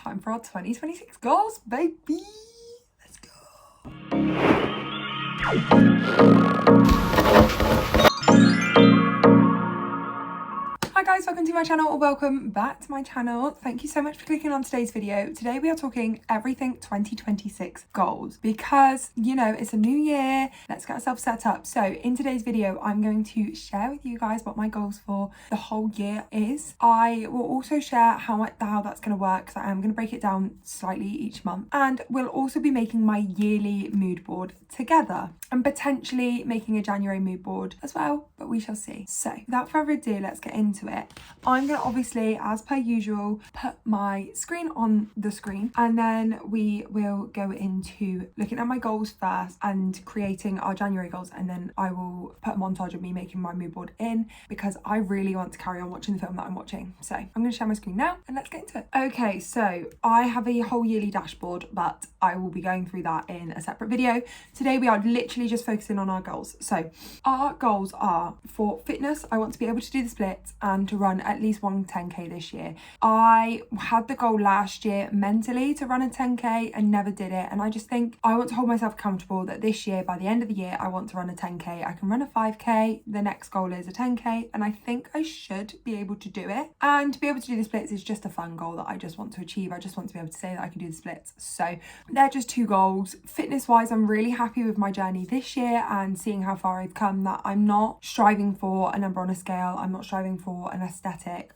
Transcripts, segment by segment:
time for our 2026 goals, baby. Let's go. Hi guys, welcome to my channel, or welcome back to my channel. Thank you so much for clicking on today's video. Today we are talking everything 2026 goals because, you know, it's a new year. Let's get ourselves set up. So in today's video, I'm going to share with you guys what my goals for the whole year is. I will also share how that's going to work, because I am going to break it down slightly each month. And we'll also be making my yearly mood board together and potentially making a January mood board as well, but we shall see. So without further ado, let's get into it. I'm going to obviously, as per usual, put my screen on the screen, and then we will go into looking at my goals first and creating our January goals, and then I will put a montage of me making my mood board in, because I really want to carry on watching the film that I'm watching. So I'm going to share my screen now and let's get into it. Okay, so I have a whole yearly dashboard, but I will be going through that in a separate video. Today we are literally just focusing on our goals. So our goals are for fitness. I want to be able to do the splits and to run at least one 10k this year. I had the goal last year mentally to run a 10k and never did it, and I just think I want to hold myself accountable that this year, by the end of the year, I want to run a 10k. I can run a 5k, the next goal is a 10k, and I think I should be able to do it. And to be able to do the splits is just a fun goal that I just want to achieve. I just want to be able to say that I can do the splits. So they're just two goals. Fitness wise, I'm really happy with my journey this year and seeing how far I've come, that I'm not striving for a number on a scale. I'm not striving for an aesthetic.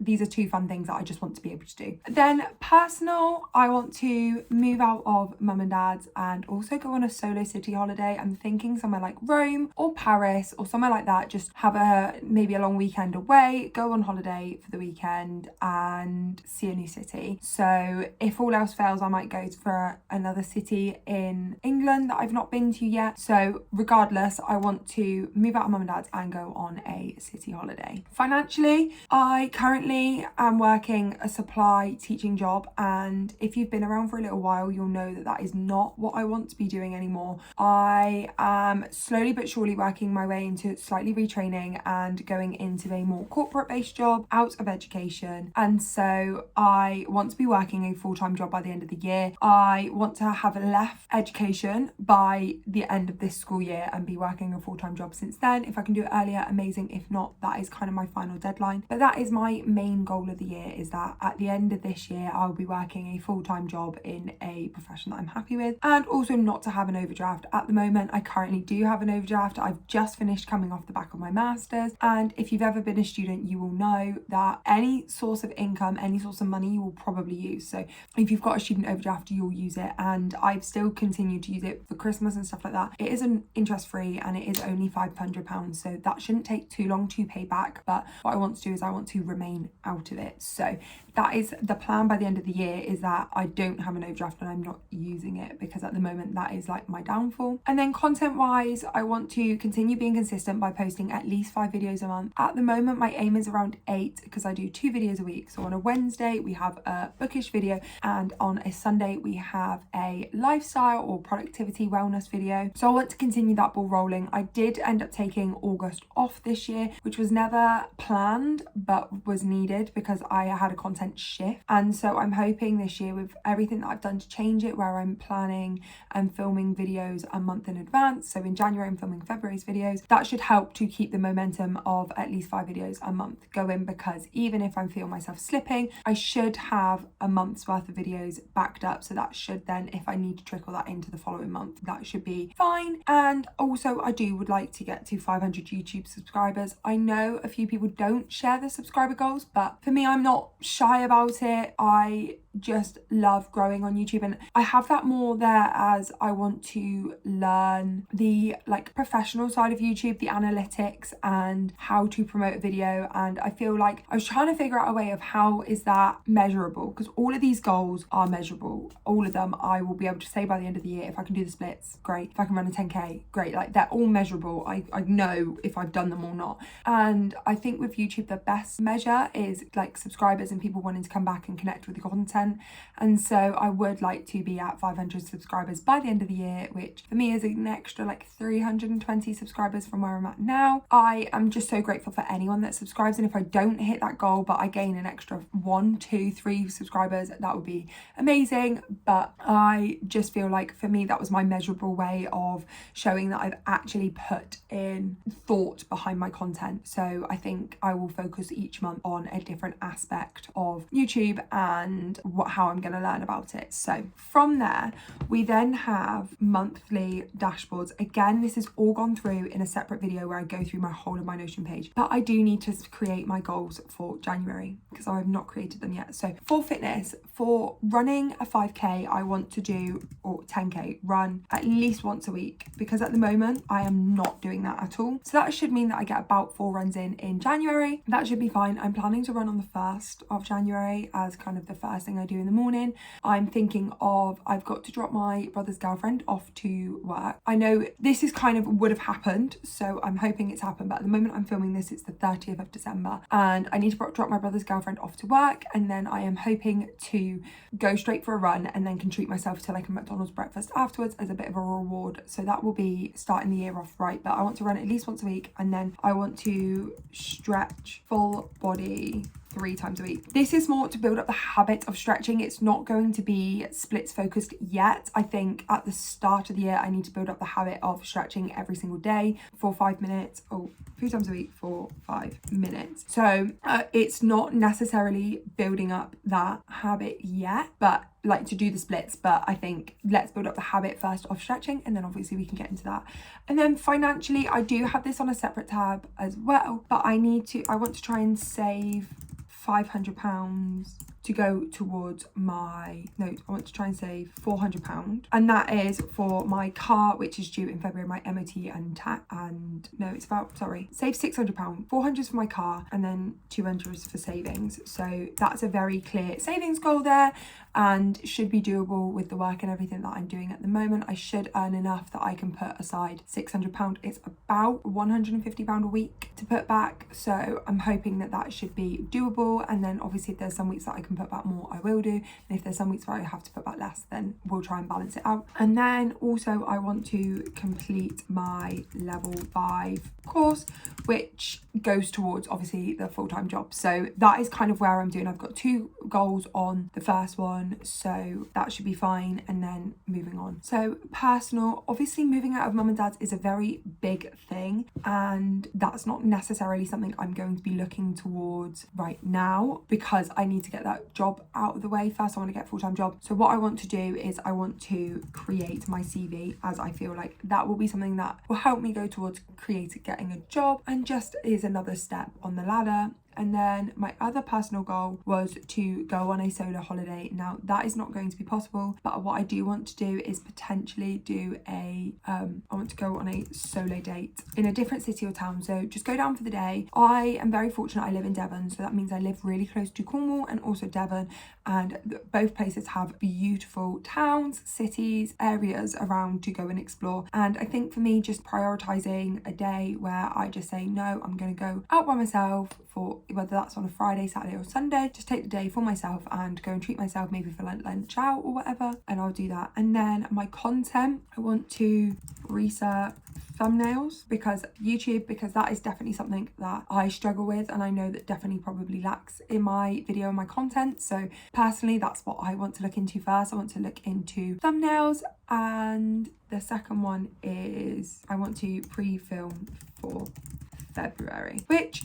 These are two fun things that I just want to be able to do. Then personal, I want to move out of mum and dad's and also go on a solo city holiday. I'm thinking somewhere like Rome or Paris or somewhere like that. Just have maybe a long weekend away, go on holiday for the weekend and see a new city. So if all else fails, I might go for another city in England that I've not been to yet. So regardless, I want to move out of mum and dad's and go on a city holiday. Financially, I currently am working a supply teaching job, and if you've been around for a little while, you'll know that that is not what I want to be doing anymore. I am slowly but surely working my way into slightly retraining and going into a more corporate-based job out of education, and so I want to be working a full-time job by the end of the year. I want to have left education by the end of this school year and be working a full-time job since then. If I can do it earlier, amazing. If not, that is kind of my final deadline. But that is my main goal of the year, is that at the end of this year I'll be working a full-time job in a profession that I'm happy with, and also not to have an overdraft. At the moment I currently do have an overdraft. I've just finished coming off the back of my master's, and if you've ever been a student, you will know that any source of income, any source of money, you will probably use. So if you've got a student overdraft, you'll use it, and I've still continued to use it for Christmas and stuff like that. It isn't interest free and it is only £500, so that shouldn't take too long to pay back. But what I want to do is I want to remain out of it. So that is the plan by the end of the year, is that I don't have an overdraft and I'm not using it, because at the moment that is like my downfall. And then content wise, I want to continue being consistent by posting at least 5 videos a month. At the moment my aim is around 8, because I do 2 videos a week. So on a Wednesday we have a bookish video, and on a Sunday we have a lifestyle or productivity wellness video. So I want to continue that ball rolling. I did end up taking August off this year, which was never planned but was needed because I had a content shift, and so I'm hoping this year, with everything that I've done to change it, where I'm planning and filming videos a month in advance, so in January I'm filming February's videos, that should help to keep the momentum of at least 5 videos a month going, because even if I feel myself slipping, I should have a month's worth of videos backed up. So that should then, if I need to trickle that into the following month, that should be fine. And also I would like to get to 500 YouTube subscribers. I know a few people don't share the subscriber goals, but for me, I'm not shy about it. I just love growing on YouTube, and I have that more there as I want to learn the like professional side of YouTube, the analytics and how to promote a video. And I feel like I was trying to figure out a way of how is that measurable, because all of these goals are measurable. All of them I will be able to say by the end of the year. If I can do the splits, great. If I can run a 10k, great. Like, they're all measurable. I know if I've done them or not. And I think with YouTube the best measure is like subscribers and people wanting to come back and connect with the content. content. And so I would like to be at 500 subscribers by the end of the year, which for me is an extra like 320 subscribers from where I'm at now. I am just so grateful for anyone that subscribes, and if I don't hit that goal but I gain an extra 1, 2, 3 subscribers, that would be amazing. But I just feel like for me that was my measurable way of showing that I've actually put in thought behind my content. So I think I will focus each month on a different aspect of YouTube and how I'm going to learn about it. So from there we then have monthly dashboards. Again, this is all gone through in a separate video where I go through my whole of my Notion page, but I do need to create my goals for January because I have not created them yet. So for fitness, for running a 5k, I want to do, or 10k, run at least once a week, because at the moment I am not doing that at all. So that should mean that I get about 4 runs in January. That should be fine. I'm planning to run on the 1st of January as kind of the first thing I do in the morning. I'm thinking of, I've got to drop my brother's girlfriend off to work. I know this is kind of would have happened, so I'm hoping it's happened, but at the moment I'm filming this, it's the 30th of December, and I need to drop my brother's girlfriend off to work, and then I am hoping to go straight for a run and then can treat myself to like a McDonald's breakfast afterwards as a bit of a reward. So that will be starting the year off right, but I want to run at least once a week, and then I want to stretch full body 3 times a week. This is more to build up the habit of stretching. It's not going to be splits focused yet. I think at the start of the year I need to build up the habit of stretching every single day for 5 minutes, or 3 times a week for 5 minutes. So it's not necessarily building up that habit yet, but like to do the splits, but I think let's build up the habit first of stretching, and then obviously we can get into that. And then financially, I do have this on a separate tab as well, but I want to try and save £500 to go towards I want to try and save £400, and that is for my car, which is due in February, my MOT and tax, and save £600. 400 for my car, and then 200 is for savings. So that's a very clear savings goal there, and should be doable with the work and everything that I'm doing at the moment. I should earn enough that I can put aside £600. It's about £150 a week to put back, so I'm hoping that that should be doable. And then obviously if there's some weeks that I can put back more, I will do, and if there's some weeks where I have to put back less, then we'll try and balance it out. And then also I want to complete my level 5 course, which goes towards obviously the full-time job. So that is kind of where I'm doing. I've got 2 goals on the first one, so that should be fine, and then moving on. So personal, obviously moving out of mum and dad's is a very big thing, and that's not necessarily something I'm going to be looking towards right now because I need to get that job out of the way first. I want to get a full-time job. So what I want to do is I want to create my CV, as I feel like that will be something that will help me go towards getting a job, and just is another step on the ladder. And then my other personal goal was to go on a solo holiday. Now that is not going to be possible, but what I do want to do is potentially do I want to go on a solo date in a different city or town. So just go down for the day. I am very fortunate, I live in Devon, so that means I live really close to Cornwall and also Devon, and both places have beautiful towns, cities, areas around to go and explore. And I think for me, just prioritizing a day where I just say, no, I'm going to go out by myself, for whether that's on a Friday, Saturday or Sunday, just take the day for myself and go and treat myself, maybe for lunch out or whatever, and I'll do that. And then my content, I want to research thumbnails because that is definitely something that I struggle with, and I know that definitely probably lacks in my video and my content. So personally, that's what I want to look into first. I want to look into thumbnails, and the second one is I want to pre-film for February, which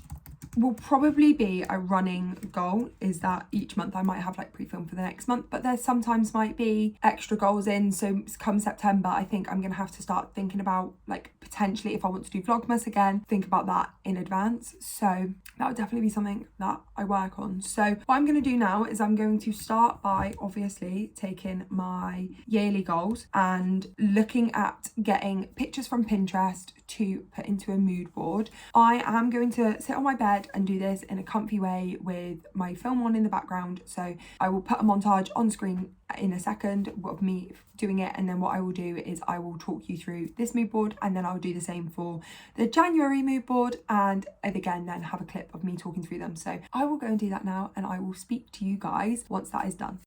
will probably be a running goal, is that each month I might have like pre-film for the next month, but there sometimes might be extra goals in. So come September, I think I'm gonna have to start thinking about like potentially if I want to do Vlogmas again, think about that in advance. So that would definitely be something that I work on. So what I'm going to do now is I'm going to start by obviously taking my yearly goals and looking at getting pictures from Pinterest to put into a mood board. I am going to sit on my bed and do this in a comfy way with my film on in the background. So I will put a montage on screen in a second of me doing it, and then what I will do is I will talk you through this mood board, and then I'll do the same for the January mood board, and again then have a clip of me talking through them. So I will go and do that now, and I will speak to you guys once that is done.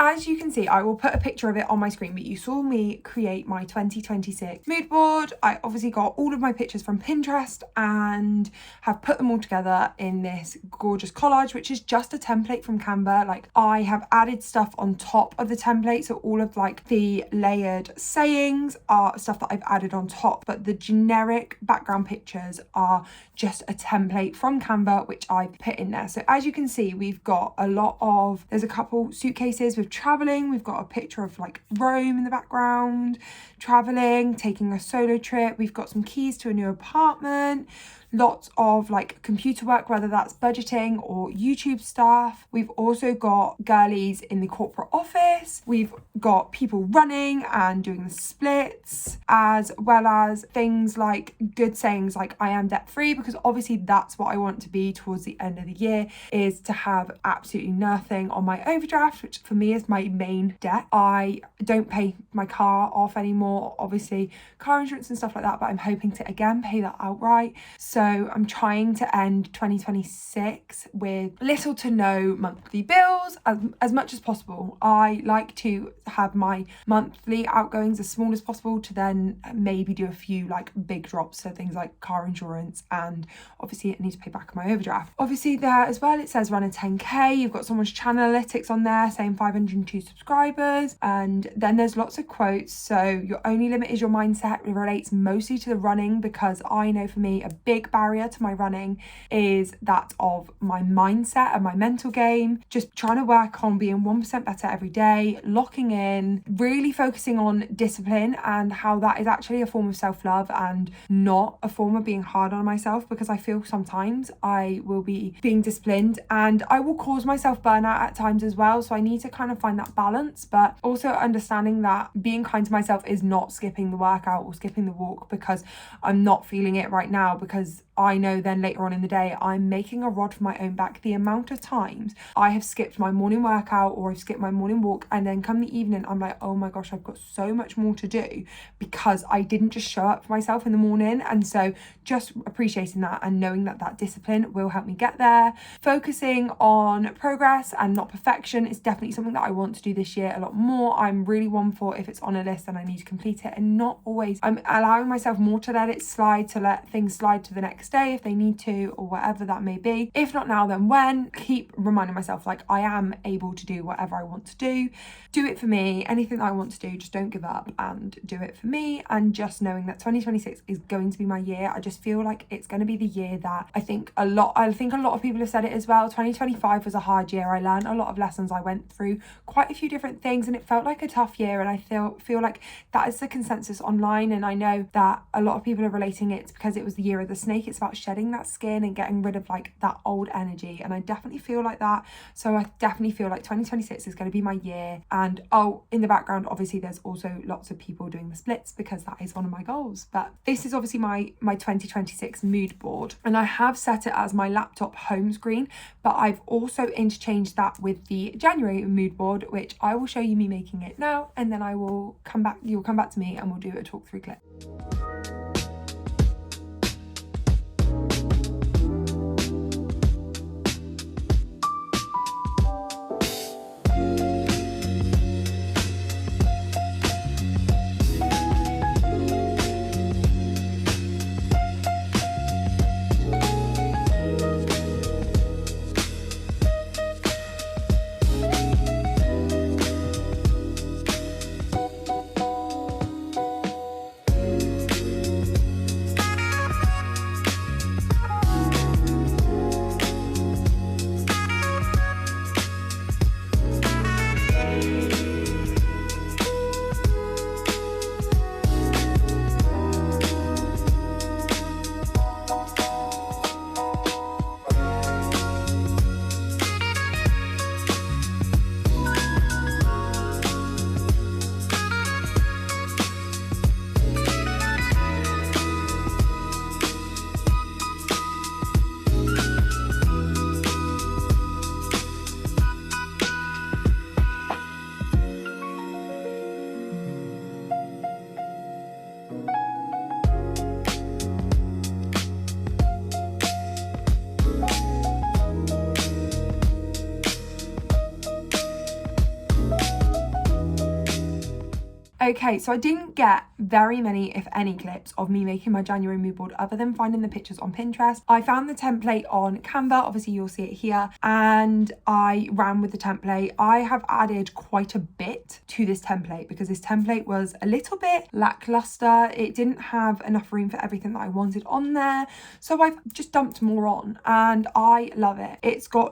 As you can see, I will put a picture of it on my screen, but you saw me create my 2026 mood board. I obviously got all of my pictures from Pinterest and have put them all together in this gorgeous collage, which is just a template from Canva. Like, I have added stuff on top of the template, so all of like the layered sayings are stuff that I've added on top, but the generic background pictures are just a template from Canva, which I've put in there. So as you can see, we've got there's a couple suitcases with traveling. We've got a picture of like Rome in the background, traveling, taking a solo trip. We've got some keys to a new apartment, lots of like computer work, whether that's budgeting or YouTube stuff. We've also got girlies in the corporate office. We've got people running and doing the splits, as well as things like good sayings like I am debt free, because obviously that's what I want to be towards the end of the year, is to have absolutely nothing on my overdraft, which for me is my main debt. I don't pay my car off anymore, obviously car insurance and stuff like that, but I'm hoping to again pay that outright. So I'm trying to end 2026 with little to no monthly bills as much as possible. I like to have my monthly outgoings as small as possible to then maybe do a few like big drops, so things like car insurance, and obviously I need to pay back my overdraft. Obviously there as well, it says run a 10k. You've got someone's channel analytics on there saying 502 subscribers, and then there's lots of quotes. So your only limit is your mindset. It relates mostly to the running, because I know for me a big barrier to my running is that of my mindset and my mental game. Just trying to work on being 1% better every day, locking in, really focusing on discipline and how that is actually a form of self-love and not a form of being hard on myself, because I feel sometimes I will be being disciplined and I will cause myself burnout at times as well. So I need to kind of find that balance, but also understanding that being kind to myself is not skipping the workout or skipping the walk because I'm not feeling it right now, because I know then later on in the day I'm making a rod for my own back. The amount of times I have skipped my morning workout or I've skipped my morning walk, and then come the evening I'm like, oh my gosh, I've got so much more to do because I didn't just show up for myself in the morning. And so just appreciating that and knowing that that discipline will help me get there. Focusing on progress and not perfection is definitely something that I want to do this year a lot more. I'm really one for, if it's on a list, then I need to complete it, and not always. I'm allowing myself more to let it slide, to let things slide to the next day if they need to, or whatever that may be. If not now, then when. Keep reminding myself like I am able to do whatever I want to do it for me. Anything that I want to do, just don't give up and do it for me. And just knowing that 2026 is going to be my year. I just feel like it's going to be the year that I think a lot of people have said it as well. 2025 was a hard year. I learned a lot of lessons. I went through quite a few different things and it felt like a tough year, and I feel like that is the consensus online. And I know that a lot of people are relating it because it was the year of the snake. It's about shedding that skin and getting rid of like that old energy, and I definitely feel like that. So I definitely feel like 2026 is going to be my year. And in the background obviously there's also lots of people doing the splits because that is one of my goals. But this is obviously my 2026 mood board, and I have set it as my laptop home screen, but I've also interchanged that with the January mood board, which I will show you me making it now, and then you'll come back to me and we'll do a talk through clip. Okay, so I didn't get very many, if any, clips of me making my January mood board other than finding the pictures on Pinterest. I found the template on Canva, obviously you'll see it here, and I ran with the template. I have added quite a bit to this template because this template was a little bit lackluster. It didn't have enough room for everything that I wanted on there, so I've just dumped more on, and I love it. It's got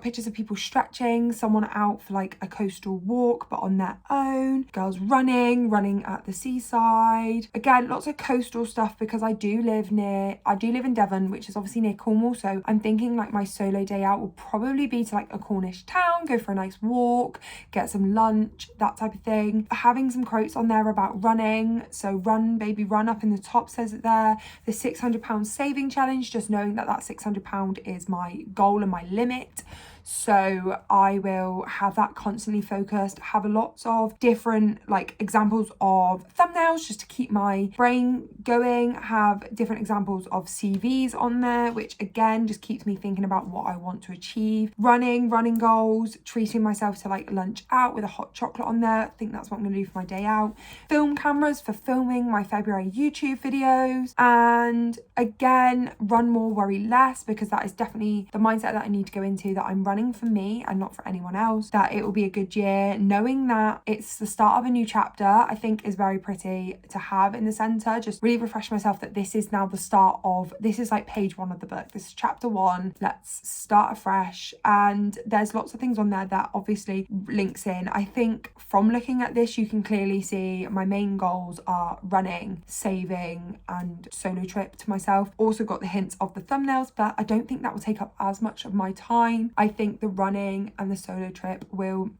pictures of people stretching, someone out for like a coastal walk but on their own, girls running at the seaside. Again, lots of coastal stuff because I do live in Devon, which is obviously near Cornwall, so I'm thinking like my solo day out will probably be to like a Cornish town, go for a nice walk, get some lunch, that type of thing. Having some quotes on there about running, so run baby run, up in the top says it there. The £600 saving challenge, just knowing that £600 is my goal and my limit. So I will have that constantly focused, have lots of different like examples of thumbnails just to keep my brain going, have different examples of CVs on there, which again just keeps me thinking about what I want to achieve. Running goals, treating myself to like lunch out with a hot chocolate on there. I think that's what I'm going to do for my day out. Film cameras for filming my February YouTube videos, and again, run more, worry less, because that is definitely the mindset that I need to go into, that I'm running for me and not for anyone else, that it will be a good year. Knowing that it's the start of a new chapter, I think is very pretty to have in the center. Just really refresh myself that this is now the start of, this is like page 1 of the book. This is chapter 1. Let's start afresh. And there's lots of things on there that obviously links in. I think from looking at this, you can clearly see my main goals are running, saving, and solo trip to myself. Also got the hints of the thumbnails, but I don't think that will take up as much of my time. I think the running and the solo trip will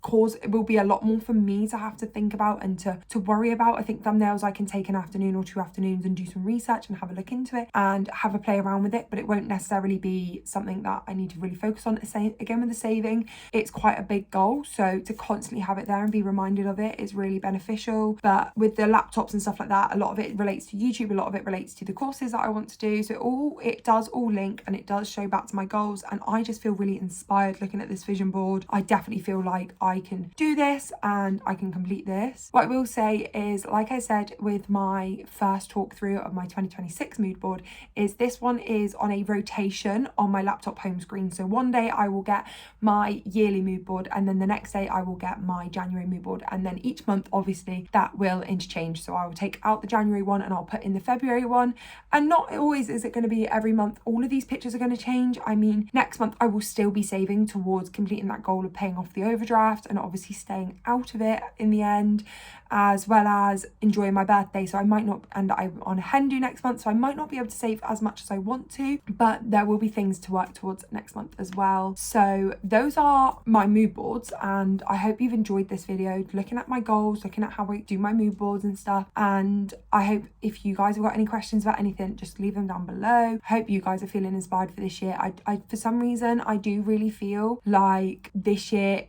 be a lot more for me to have to think about and to worry about. I think thumbnails I can take an afternoon or 2 afternoons and do some research and have a look into it and have a play around with it, but it won't necessarily be something that I need to really focus on. Again, with the saving, it's quite a big goal, so to constantly have it there and be reminded of it is really beneficial. But with the laptops and stuff like that, a lot of it relates to YouTube, a lot of it relates to the courses that I want to do, so it does all link and it does show back to my goals, and I just feel really inspired looking at this vision board. I definitely feel like I can do this and I can complete this. What I will say is, like I said with my first talk through of my 2026 mood board, is this one is on a rotation on my laptop home screen. So one day I will get my yearly mood board, and then the next day I will get my January mood board, and then each month obviously that will interchange. So I will take out the January one and I'll put in the February one, and not always is it going to be every month all of these pictures are going to change. I mean, next month I will still be saving towards completing that goal of paying off the overdraft and obviously staying out of it in the end, as well as enjoying my birthday. So I might not, and I'm on a hen do next month, so I might not be able to save as much as I want to, but there will be things to work towards next month as well. So those are my mood boards, and I hope you've enjoyed this video, looking at my goals, looking at how I do my mood boards and stuff. And I hope if you guys have got any questions about anything, just leave them down below. I hope you guys are feeling inspired for this year. I for some reason I do really feel like this year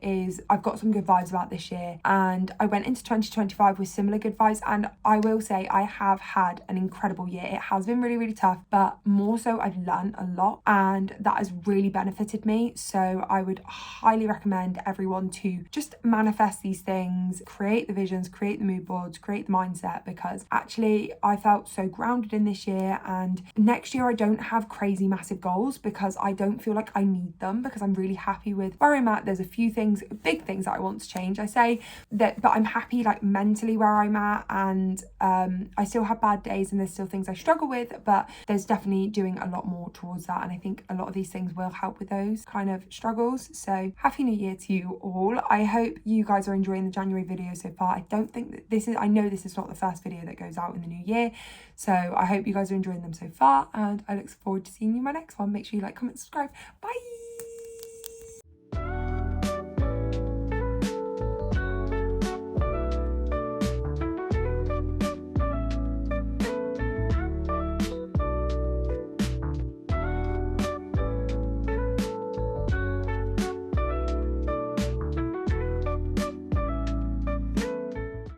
I've got some good vibes about this year, and I went into 2025 with similar good vibes, and I will say I have had an incredible year. It has been really, really tough, but more so I've learned a lot, and that has really benefited me. So I would highly recommend everyone to just manifest these things, create the visions, create the mood boards, create the mindset, because actually I felt so grounded in this year. And next year I don't have crazy massive goals because I don't feel like I need them, because I'm really happy with where I'm at. There's a few things, big things that I want to change, I say that, but I'm happy like mentally where I'm at, and I still have bad days and there's still things I struggle with, but there's definitely doing a lot more towards that, and I think a lot of these things will help with those kind of struggles. So happy new year to you all. I hope you guys are enjoying the January video so far. I don't think that I know this is not the first video that goes out in the new year, so I hope you guys are enjoying them so far, and I look forward to seeing you in my next one. Make sure you like, comment, subscribe. Bye.